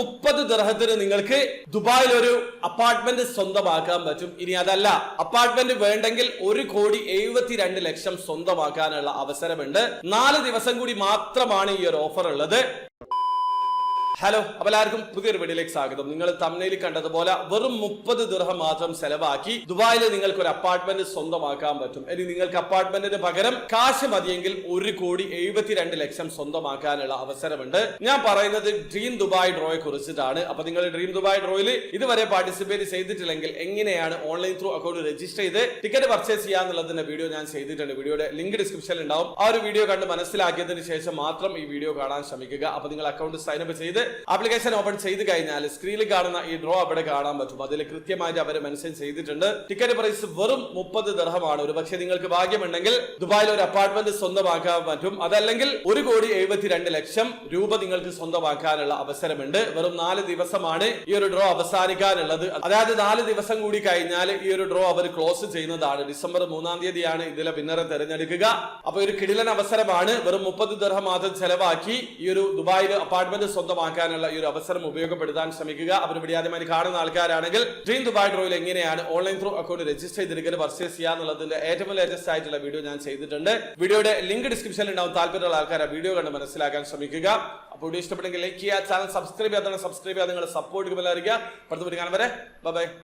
30 ദിർഹത്തിന് നിങ്ങൾക്ക് ദുബായിൽ ഒരു അപ്പാർട്ട്മെന്റ് സ്വന്തമാക്കാൻ പറ്റും. ഇനി അതല്ല, അപ്പാർട്ട്മെന്റ് വേണ്ടെങ്കിൽ 1,72,00,000 സ്വന്തമാക്കാനുള്ള അവസരമുണ്ട്. 4 ദിവസം കൂടി മാത്രമാണ് ഈ ഒരു ഓഫർ ഉള്ളത്. ഹലോ, അപ്പോൾ എല്ലാവർക്കും പുതിയൊരു വീഡിയോയിലേക്ക് സ്വാഗതം. നിങ്ങൾ തംബ്നെയിൽ കണ്ടതുപോലെ വെറും 30 ദിർഹം മാത്രം ചെലവാക്കി ദുബായിൽ നിങ്ങൾക്ക് ഒരു അപ്പാർട്ട്മെന്റ് സ്വന്തമാക്കാൻ പറ്റും. ഇനി നിങ്ങൾക്ക് അപ്പാർട്ട്മെന്റിന് പകരം കാശ് മതിയെങ്കിൽ 1,72,00,000 സ്വന്തമാക്കാനുള്ള അവസരമുണ്ട്. ഞാൻ പറയുന്നത് ഡ്രീം ദുബായ് ഡ്രോയെ കുറിച്ചിട്ടാണ്. അപ്പൊ നിങ്ങൾ ഡ്രീം ദുബായ് ഡ്രോയിൽ ഇതുവരെ പാർട്ടിസിപ്പേറ്റ് ചെയ്തിട്ടില്ലെങ്കിൽ എങ്ങനെയാണ് ഓൺലൈൻ ത്രൂ അക്കൗണ്ട് രജിസ്റ്റർ ചെയ്ത് ടിക്കറ്റ് പർച്ചേസ് ചെയ്യാന്നുള്ളതിന്റെ വീഡിയോ ഞാൻ ചെയ്തിട്ടുണ്ട്. വീഡിയോയുടെ ലിങ്ക് ഡിസ്ക്രിപ്ഷനിൽ ഉണ്ടാവും. ആ ഒരു വീഡിയോ കണ്ട് മനസ്സിലാക്കിയതിന് ശേഷം മാത്രം ഈ വീഡിയോ കാണാൻ ശ്രമിക്കുക. അപ്പൊ നിങ്ങൾ അക്കൗണ്ട് സൈൻ അപ്പ് ചെയ്ത് ആപ്ലിക്കേഷൻ ഓപ്പൺ ചെയ്ത് കഴിഞ്ഞാൽ സ്ക്രീനിൽ കാണുന്ന ഈ ഡ്രോ അവിടെ കാണാൻ പറ്റും. അതിൽ കൃത്യമായിട്ട് അവർ മെൻഷൻ ചെയ്തിട്ടുണ്ട്. ടിക്കറ്റ് പ്രൈസ് വെറും 30 ദിർഹമാണ്. ഒരു പക്ഷേ നിങ്ങൾക്ക് ഭാഗ്യമുണ്ടെങ്കിൽ ദുബായിൽ ഒരു അപ്പാർട്ട്മെന്റ് സ്വന്തമാക്കാൻ പറ്റും. അതല്ലെങ്കിൽ 1,72,00,000 രൂപ നിങ്ങൾക്ക് സ്വന്തമാക്കാനുള്ള അവസരമുണ്ട്. വെറും 4 ദിവസമാണ് ഈ ഒരു ഡ്രോ അവസാനിക്കാനുള്ളത്. അതായത് 4 ദിവസം കൂടി കഴിഞ്ഞാൽ ഈ ഒരു ഡ്രോ അവർ ക്ലോസ് ചെയ്യുന്നതാണ്. ഡിസംബർ 3-ാം തീയതിയാണ് ഇതിലെ വിന്നറെ തിരഞ്ഞെടുക്കുക. അപ്പൊ ഒരു കിടിലൻ അവസരമാണ്. വെറും 30 ദിർഹം മാത്രം ചെലവാക്കി ഈ ഒരു ദുബായിൽ അപ്പാർട്ട്മെന്റ് സ്വന്തമാക്കാനുള്ള ഈ ഒരു അവസരം ഉപയോഗപ്പെടുത്താൻ ശ്രമിക്കുക. അവർ ഇവിടെ ആദ്യമായി കാണുന്ന ആൾക്കാരാണെങ്കിൽ ഡ്രീം ദുബായ് ഡ്രോയിൽ എങ്ങനെയാണ് ഓൺലൈൻ ത്രൂ അക്കൗണ്ട് രജിസ്റ്റർ ചെയ്തിരിക്കുന്നത് പർച്ചേസ് ചെയ്യാന്നുള്ളതിന്റെ ഏറ്റവും ലേറ്റസ്റ്റ് ആയിട്ടുള്ള വീഡിയോ ഞാൻ ചെയ്തിട്ടുണ്ട്. വീഡിയോയുടെ ലിങ്ക് ഡിസ്ക്രിപ്ഷനിൽ ഉണ്ടാവും. താല്പര്യമുള്ള ആൾക്കാർ ആ വീഡിയോ കണ്ട് മനസ്സിലാക്കാൻ ശ്രമിക്കുക. അപ്പോൾ വീഡിയോ ഇഷ്ടപ്പെട്ടെങ്കിൽ ലൈക്ക് ചെയ്യുക, ചാനൽ സബ്സ്ക്രൈബ് ചെയ്യാതെ സബ്സ്ക്രൈബ് ചെയ്യാതെ നിങ്ങളുടെ സപ്പോർട്ട് അറിയിക്കുക. അടുത്ത വീഡിയോ കാണാൻ വരെ ബൈ.